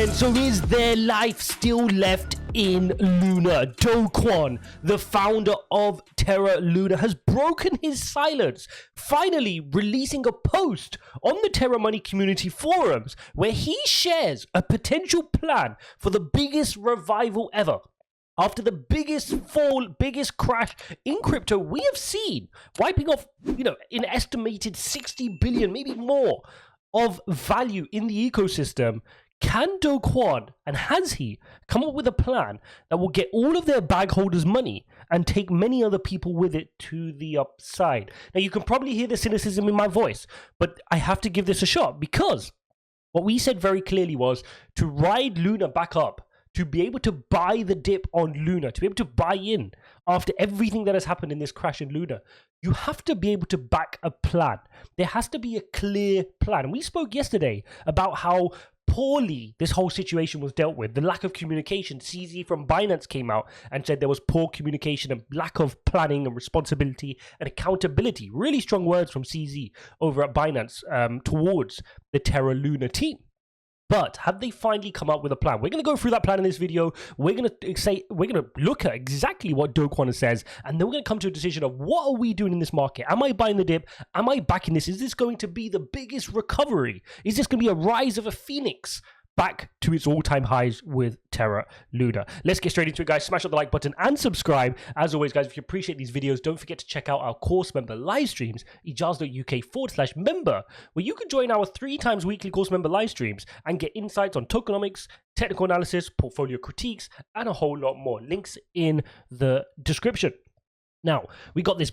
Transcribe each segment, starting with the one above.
question, so is there life still left in Luna? Kwon, the founder of Terra Luna, has broken his silence, finally releasing a post on the Terra Money community forums where he shares a potential plan for the biggest revival ever. After the biggest fall, biggest crash in crypto we have seen, wiping off, an estimated 60 billion, maybe more, of value in the ecosystem, can Kwon, and has he, come up with a plan that will get all of their bag holders money and take many other people with it to the upside? Now, you can probably hear the cynicism in my voice, but I have to give this a shot, because what we said very clearly was to ride Luna back up, to be able to buy the dip on Luna, to be able to buy in after everything that has happened in this crash in Luna, you have to be able to back a plan. There has to be a clear plan. And we spoke yesterday about how poorly this whole situation was dealt with, the lack of communication. CZ from Binance came out and said there was poor communication and lack of planning and responsibility and accountability. Really strong words from CZ over at Binance towards the Terra Luna team. But have they finally come up with a plan? We're going to go through that plan in this video. We're going to look at exactly what Kwon says, and then we're going to come to a decision of what are we doing in this market? Am I buying the dip? Am I backing this? Is this going to be the biggest recovery? Is this going to be a rise of a phoenix back to its all-time highs with Terra Luna? Let's get straight into it, guys. Smash up the like button and subscribe. As always, guys, if you appreciate these videos, don't forget to check out our course member live streams, ijaz.uk/member, where you can join our 3 times weekly course member live streams and get insights on tokenomics, technical analysis, portfolio critiques, and a whole lot more. Links in the description. Now, we got this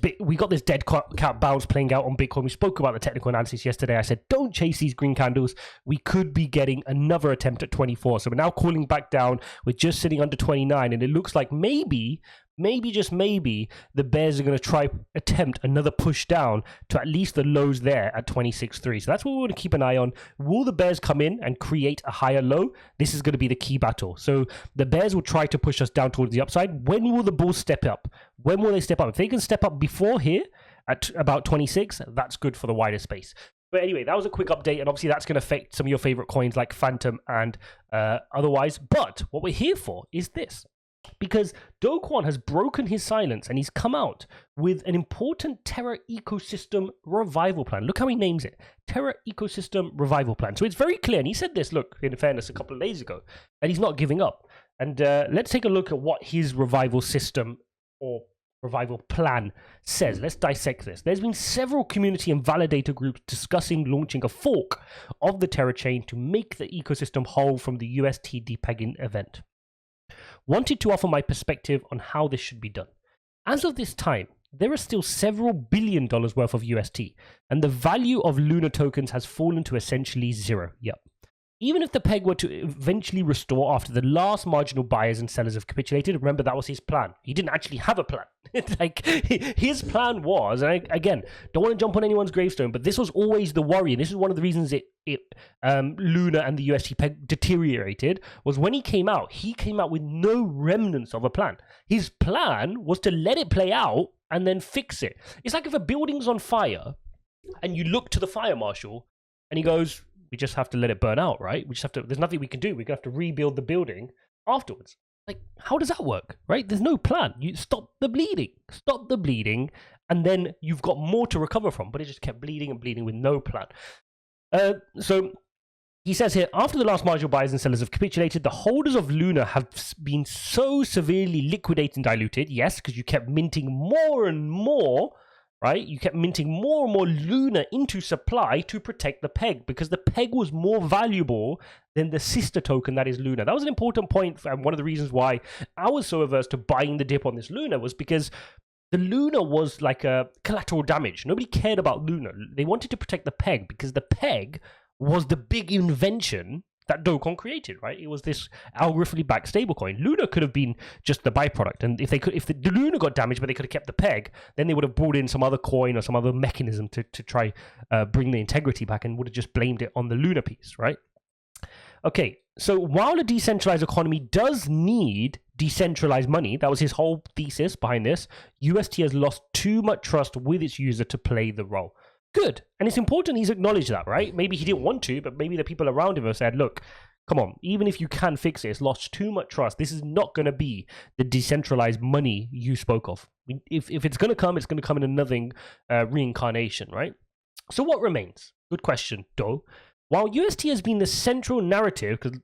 dead cat bounce playing out on Bitcoin. We spoke about the technical analysis yesterday. I said, don't chase these green candles. We could be getting another attempt at 24. So we're now calling back down. We're just sitting under 29. And it looks like maybe, just maybe, the bears are going to attempt another push down to at least the lows there at 26.3. So that's what we want to keep an eye on. Will the bears come in and create a higher low? This is going to be the key battle. So the bears will try to push us down towards the upside. When will the bulls step up? When will they step up? If they can step up before here at about 26, that's good for the wider space. But anyway, that was a quick update, and obviously that's going to affect some of your favorite coins like Phantom and otherwise. But what we're here for is this. Because Kwon has broken his silence and he's come out with an important Terra ecosystem revival plan. Look how he names it, Terra ecosystem revival plan. So it's very clear, and he said this, look, in fairness, a couple of days ago, and he's not giving up. And let's take a look at what his revival system or revival plan says. Let's dissect this. There's been several community and validator groups discussing launching a fork of the Terra chain to make the ecosystem whole from the UST depegging event. Wanted to offer my perspective on how this should be done. As of this time, there are still several $1 billion worth of UST, and the value of Luna tokens has fallen to essentially zero. Yep. Even if the peg were to eventually restore after the last marginal buyers and sellers have capitulated, remember that was his plan. He didn't actually have a plan. His plan was, and again, don't want to jump on anyone's gravestone, but this was always the worry, and this is one of the reasons Luna and the UST peg deteriorated, was when he came out with no remnants of a plan. His plan was to let it play out and then fix it. It's like if a building's on fire and you look to the fire marshal and he goes, we just have to let it burn out, right? We just have to, there's nothing we can do. We're going to have to rebuild the building afterwards. Like, how does that work, right? There's no plan. You stop the bleeding, and then you've got more to recover from, but it just kept bleeding and bleeding with no plan. So he says here, after the last marginal buyers and sellers have capitulated, the holders of Luna have been so severely liquidated and diluted. Yes, because you kept minting more and more, right? You kept minting more and more Luna into supply to protect the peg, because the peg was more valuable than the sister token that is Luna. That was an important point, and one of the reasons why I was so averse to buying the dip on this Luna was because the Luna was like a collateral damage. Nobody cared about Luna. They wanted to protect the peg because the peg was the big invention that Kwon created, right? It was this algorithmically backed stablecoin. Luna could have been just the byproduct, and if the Luna got damaged, but they could have kept the peg, then they would have brought in some other coin or some other mechanism to try bring the integrity back, and would have just blamed it on the Luna piece, right? Okay, so while a decentralized economy does need decentralized money, that was his whole thesis behind this, UST has lost too much trust with its user to play the role. Good. And it's important he's acknowledged that, right? Maybe he didn't want to, but maybe the people around him have said, look, come on, even if you can fix it, it's lost too much trust. This is not going to be the decentralized money you spoke of. If it's going to come, it's going to come in another reincarnation, right? So what remains? Good question, though. While UST has been the central narrative, because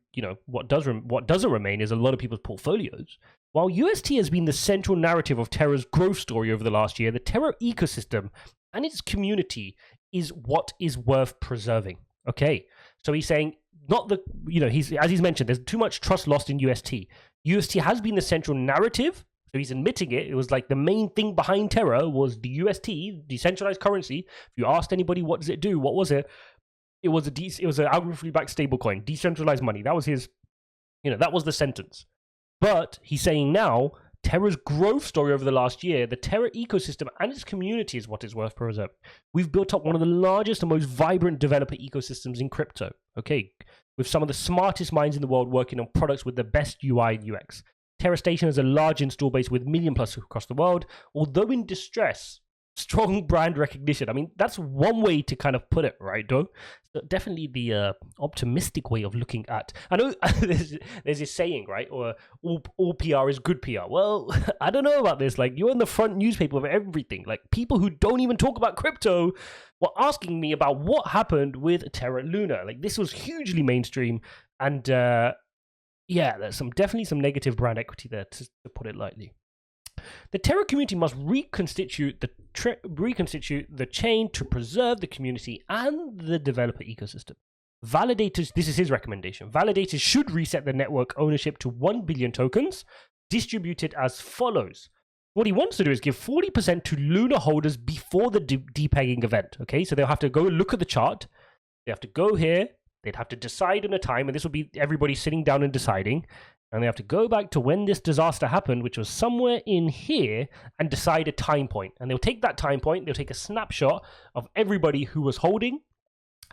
what doesn't remain is a lot of people's portfolios. While UST has been the central narrative of Terra's growth story over the last year, the Terra ecosystem and its community is what is worth preserving. Okay, so he's saying as he's mentioned, there's too much trust lost in UST. UST has been the central narrative, so he's admitting it. It was like the main thing behind Terra was the UST, decentralized currency. If you asked anybody what does it do, what was it? It was an algorithmically backed stablecoin, decentralized money. That was his, that was the sentence. But he's saying now, Terra's growth story over the last year, the Terra ecosystem and its community is what is worth preserving. We've built up one of the largest and most vibrant developer ecosystems in crypto, okay, with some of the smartest minds in the world working on products with the best UI and UX. Terra Station has a large install base with million plus across the world, although in distress. Strong brand recognition. I mean, that's one way to kind of put it, right, though? So definitely the optimistic way of looking at. I know there's this saying, right? Or all PR is good PR. Well, I don't know about this. Like, you're in the front newspaper of everything. Like, people who don't even talk about crypto were asking me about what happened with Terra Luna. Like, this was hugely mainstream, and yeah, there's definitely some negative brand equity there, to put it lightly. The Terra community must reconstitute the chain to preserve the community and the developer ecosystem. Validators, this is his recommendation, validators should reset the network ownership to 1 billion tokens, distributed as follows. What he wants to do is give 40% to Luna holders before the depegging event. Okay, so they'll have to go look at the chart. They have to go here. They'd have to decide on a time, and this will be everybody sitting down and deciding. And they have to go back to when this disaster happened, which was somewhere in here, and decide a time point. And they'll take that time point, they'll take a snapshot of everybody who was holding,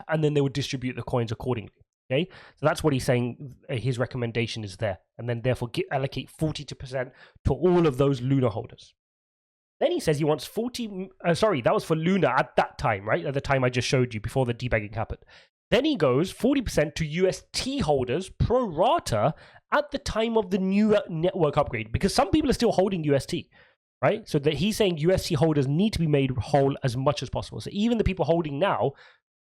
and then they would distribute the coins accordingly. Okay, so that's what he's saying. His recommendation is there, and then therefore allocate 40% to all of those Luna holders. Then he says he wants 40. That was for Luna at that time, right? At the time I just showed you before the debugging happened. Then he goes 40% to UST holders pro rata at the time of the new network upgrade, because some people are still holding UST, right? So that he's saying UST holders need to be made whole as much as possible. So even the people holding now,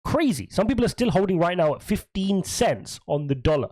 crazy. Some people are still holding right now at 15 cents on the dollar.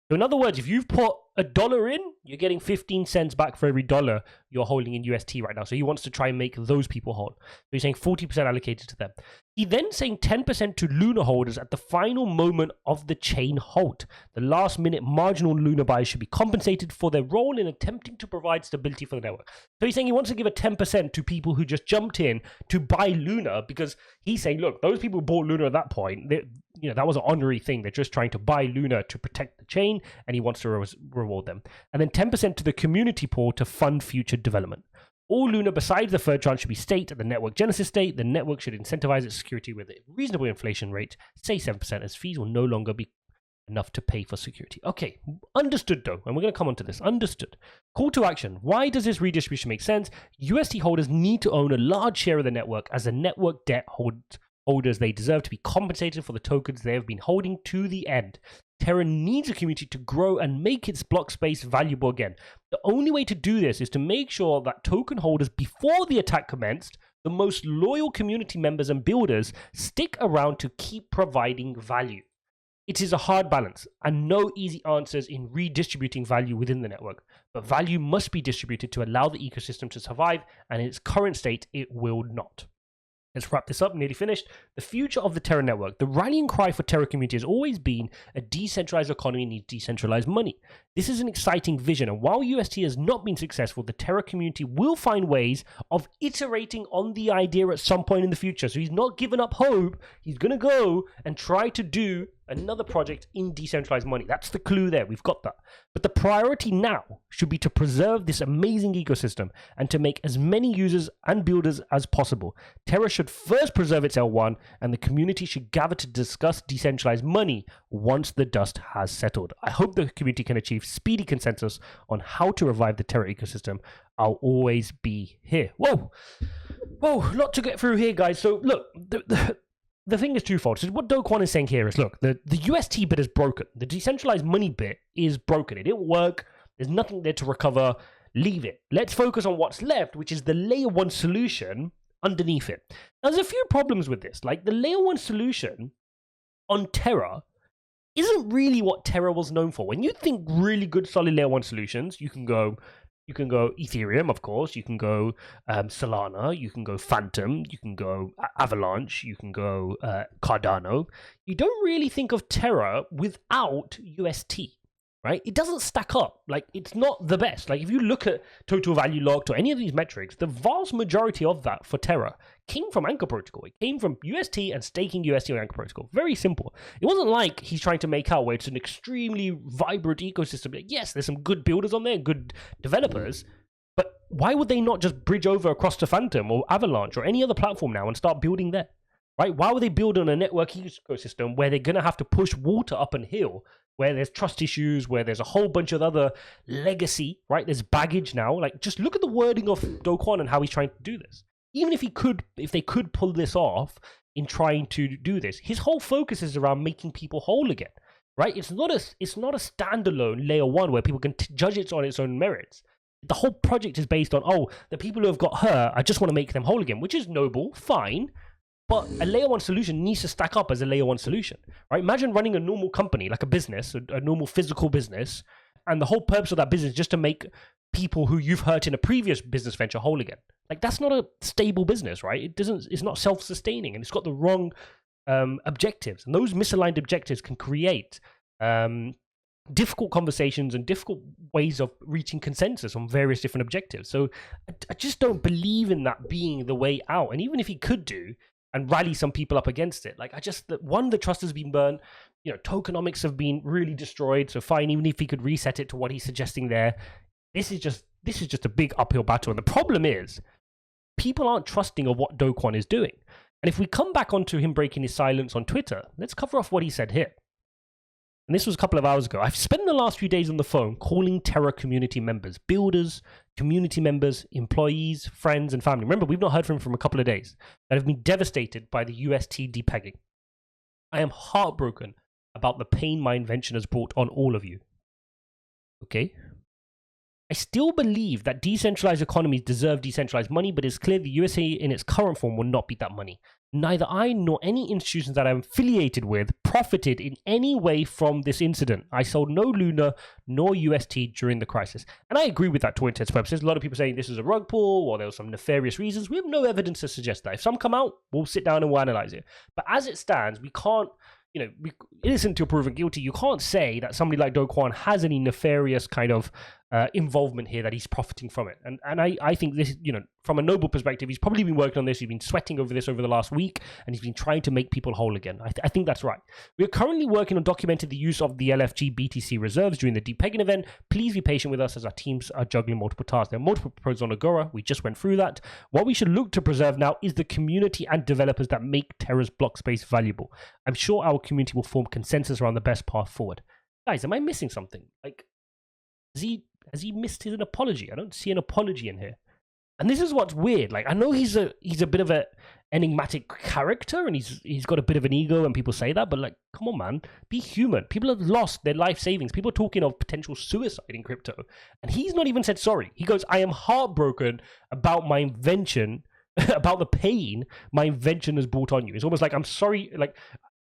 So in other words, if you've put $1 in, you're getting 15 cents back for every dollar you're holding in UST right now. So he wants to try and make those people whole. So he's saying 40% allocated to them. He then saying 10% to Luna holders at the final moment of the chain halt. The last minute marginal Luna buyers should be compensated for their role in attempting to provide stability for the network. So he's saying he wants to give a 10% to people who just jumped in to buy Luna, because he's saying, look, those people who bought Luna at that point, that was an honorary thing. They're just trying to buy Luna to protect the chain, and he wants to reward them. And then 10% to the community pool to fund future development. All Luna besides the third tranche should be staked at the network genesis state. The network should incentivize its security with a reasonable inflation rate, say 7%, as fees will no longer be enough to pay for security. Okay, understood though, and we're going to come on to this. Understood. Call to action. Why does this redistribution make sense? UST holders need to own a large share of the network, as the network debt holders, they deserve to be compensated for the tokens they have been holding to the end. Terra needs a community to grow and make its block space valuable again. The only way to do this is to make sure that token holders, before the attack commenced, the most loyal community members and builders, stick around to keep providing value. It is a hard balance, and no easy answers in redistributing value within the network, but value must be distributed to allow the ecosystem to survive, and in its current state, it will not. Let's wrap this up, nearly finished. The future of the Terra network. The rallying cry for Terra community has always been a decentralized economy needs decentralized money. This is an exciting vision, and while UST has not been successful, the Terra community will find ways of iterating on the idea at some point in the future. So he's not given up hope. He's going to go and try to do another project in decentralized money. That's the clue there. We've got that. But the priority now should be to preserve this amazing ecosystem and to make as many users and builders as possible. Terra should first preserve its L1, and the community should gather to discuss decentralized money once the dust has settled. I hope the community can achieve speedy consensus on how to revive the Terra ecosystem. I'll always be here. Whoa, a lot to get through here, guys. So look, the thing is twofold. So what Do Kwon is saying here is, look, the UST bit is broken. The decentralized money bit is broken. It didn't work. There's nothing there to recover. Leave it. Let's focus on what's left, which is the layer 1 solution underneath it. Now, there's a few problems with this. Like, the layer 1 solution on Terra isn't really what Terra was known for. When you think really good, solid layer 1 solutions, you can go Ethereum, of course. You can go Solana. You can go Phantom. You can go Avalanche. You can go Cardano. You don't really think of Terra without UST, right? It doesn't stack up. Like, it's not the best. Like, if you look at total value locked or any of these metrics, the vast majority of that for Terra came from Anchor Protocol. It came from UST and staking UST on Anchor Protocol. Very simple. It wasn't like he's trying to make out where it's an extremely vibrant ecosystem. Like, yes, there's some good builders on there, good developers, but why would they not just bridge over across to Phantom or Avalanche or any other platform now and start building there? Right? Why would they build on a network ecosystem where they're going to have to push water up an hill, where there's trust issues, where there's a whole bunch of other legacy, right? There's baggage now. Like, just look at the wording of Do Kwon and how he's trying to do this. Even if they could pull this off in trying to do this, his whole focus is around making people whole again, right? It's not a standalone layer 1 where people can judge it on its own merits. The whole project is based on, oh, the people who have got hurt, I just want to make them whole again, which is noble, fine. But a layer 1 solution needs to stack up as a layer 1 solution, right? Imagine running a normal company, like a business, a normal physical business, and the whole purpose of that business is just to make people who you've hurt in a previous business venture whole again. Like, that's not a stable business, right? It's not self-sustaining, and it's got the wrong objectives. And those misaligned objectives can create difficult conversations and difficult ways of reaching consensus on various different objectives. So I just don't believe in that being the way out. And even if he could do and rally some people up against it, like, the trust has been burnt. You know, tokenomics have been really destroyed. So fine, even if he could reset it to what he's suggesting there, this is just a big uphill battle. And the problem is, people aren't trusting of what Do Kwon is doing. And if we come back onto him breaking his silence on Twitter, let's cover off what he said here. And this was a couple of hours ago. I've spent the last few days on the phone calling Terra community members, builders, community members, employees, friends, and family. Remember, we've not heard from him for a couple of days, that have been devastated by the UST depegging. I am heartbroken about the pain my invention has brought on all of you. Okay? I still believe that decentralized economies deserve decentralized money, but it's clear the USA in its current form will not be that money. Neither I nor any institutions that I'm affiliated with profited in any way from this incident. I sold no Luna nor UST during the crisis. And I agree with that to intents purposes. A lot of people saying this is a rug pull or there were some nefarious reasons. We have no evidence to suggest that. If some come out, we'll sit down and we'll analyze it. But as it stands, we can't, innocent until proven guilty. You can't say that somebody like Do Kwon has any nefarious kind of involvement here, that he's profiting from it. And I think this, from a noble perspective, he's probably been working on this. He's been sweating over this over the last week, and he's been trying to make people whole again. I think that's right. We are currently working on documenting the use of the LFG BTC reserves during the depegging event. Please be patient with us as our teams are juggling multiple tasks. There are multiple proposals on Agora. We just went through that. What we should look to preserve now is the community and developers that make Terra's block space valuable. I'm sure our community will form consensus around the best path forward. Guys, am I missing something? Like, has he missed his apology? I don't see an apology in here. And this is what's weird. Like, I know he's a bit of a enigmatic character, and he's got a bit of an ego, and people say that, but like, come on, man, be human. People have lost their life savings. People are talking of potential suicide in crypto, and he's not even said sorry. He goes, I am heartbroken about my invention, about the pain my invention has brought on you. It's almost like, I'm sorry, like,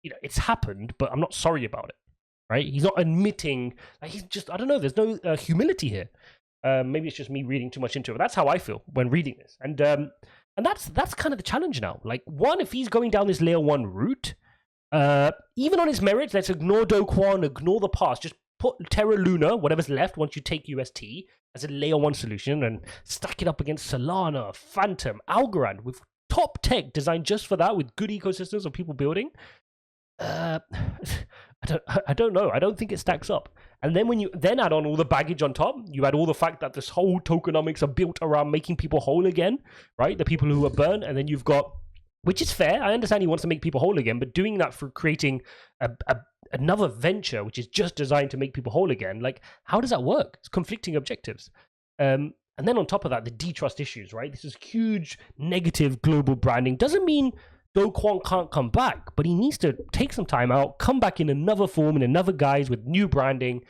it's happened, but I'm not sorry about it. Right? He's not admitting, like, he's just, I don't know, there's no humility here. Maybe it's just me reading too much into it, but that's how I feel when reading this. And that's kind of the challenge now. Like, one, if he's going down this layer 1 route, even on his merits, let's ignore Do Kwon, ignore the past, just put Terra Luna, whatever's left once you take UST, as a layer 1 solution, and stack it up against Solana, Phantom, Algorand, with top tech designed just for that, with good ecosystems of people building. I don't know. I don't think it stacks up. And then when you then add on all the baggage on top, you add all the fact that this whole tokenomics are built around making people whole again, right? The people who are burnt, and then you've got, which is fair. I understand he wants to make people whole again, but doing that for creating another venture which is just designed to make people whole again, like, how does that work? It's conflicting objectives. And then on top of that, the detrust issues, right? This is huge negative global branding. Doesn't mean Do Kwon can't come back, but he needs to take some time out, come back in another form, in another guise with new branding,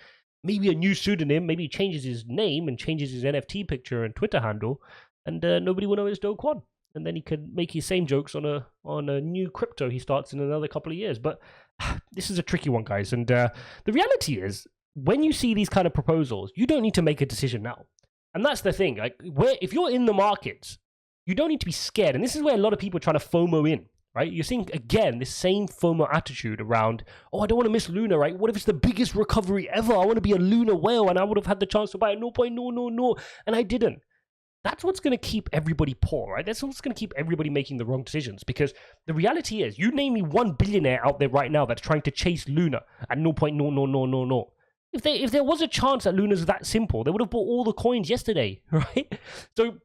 maybe a new pseudonym, maybe he changes his name and changes his NFT picture and Twitter handle, and nobody will know it's Do Kwon. And then he could make his same jokes on a new crypto he starts in another couple of years. But this is a tricky one, guys. And the reality is, when you see these kind of proposals, you don't need to make a decision now. And that's the thing. Like, if you're in the markets, you don't need to be scared. And this is where a lot of people are trying to FOMO in, right? You're seeing, again, this same FOMO attitude around, oh, I don't want to miss Luna, right? What if it's the biggest recovery ever? I want to be a Luna whale, and I would have had the chance to buy it. No, and I didn't. That's what's going to keep everybody poor, right? That's what's going to keep everybody making the wrong decisions. Because the reality is, you name me one billionaire out there right now that's trying to chase Luna at no. If there was a chance that Luna's that simple, they would have bought all the coins yesterday, right? So,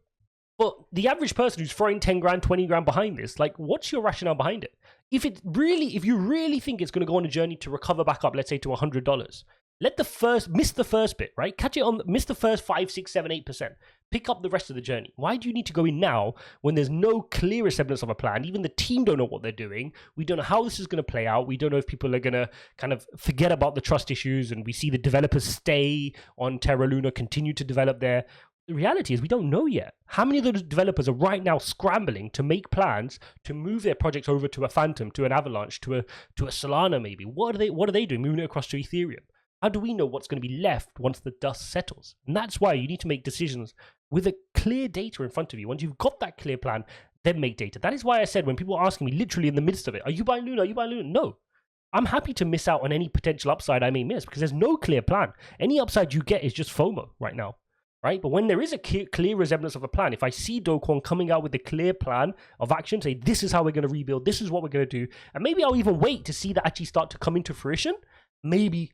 but the average person who's throwing 10 grand, 20 grand behind this, like, what's your rationale behind it? If you really think it's going to go on a journey to recover back up, let's say to $100, miss the first bit, right? Catch it on, miss the first 5, 6, 7, 8%. Pick up the rest of the journey. Why do you need to go in now when there's no clear semblance of a plan? Even the team don't know what they're doing. We don't know how this is going to play out. We don't know if people are going to kind of forget about the trust issues, and we see the developers stay on Terra Luna, continue to develop there. The reality is we don't know yet. How many of those developers are right now scrambling to make plans to move their projects over to a Phantom, to an Avalanche, to a Solana maybe? What are they doing? Moving it across to Ethereum. How do we know what's going to be left once the dust settles? And that's why you need to make decisions with a clear data in front of you. Once you've got that clear plan, then make data. That is why I said, when people are asking me literally in the midst of it, are you buying Luna? Are you buying Luna? No. I'm happy to miss out on any potential upside I may miss, because there's no clear plan. Any upside you get is just FOMO right now. Right? But when there is a clear resemblance of a plan, if I see Do Kwon coming out with a clear plan of action, say, this is how we're going to rebuild, this is what we're going to do, and maybe I'll even wait to see that actually start to come into fruition, maybe,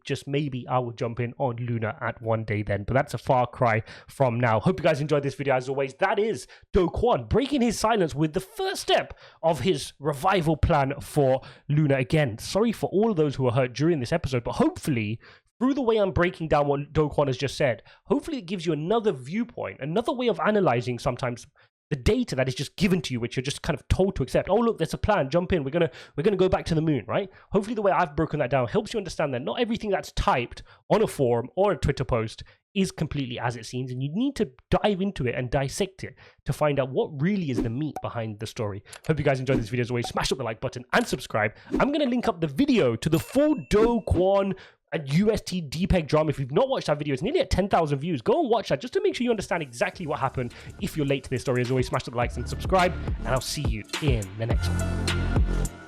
just maybe, I will jump in on Luna at one day then. But that's a far cry from now. Hope you guys enjoyed this video. As always, that is Do Kwon breaking his silence with the first step of his revival plan for Luna. Again, sorry for all of those who were hurt during this episode, but hopefully, through the way I'm breaking down what Do Kwon has just said, hopefully it gives you another viewpoint, another way of analyzing sometimes the data that is just given to you, which you're just kind of told to accept. Oh, look, there's a plan, jump in, we're gonna go back to the moon, right? Hopefully the way I've broken that down helps you understand that not everything that's typed on a forum or a Twitter post is completely as it seems, and you need to dive into it and dissect it to find out what really is the meat behind the story. Hope you guys enjoyed this video. As always, smash up the like button and subscribe. I'm gonna link up the video to the full Do Kwon a UST DPEG drama. If you've not watched that video, it's nearly at 10,000 views. Go and watch that just to make sure you understand exactly what happened. If you're late to this story, as always, smash the likes and subscribe, and I'll see you in the next one.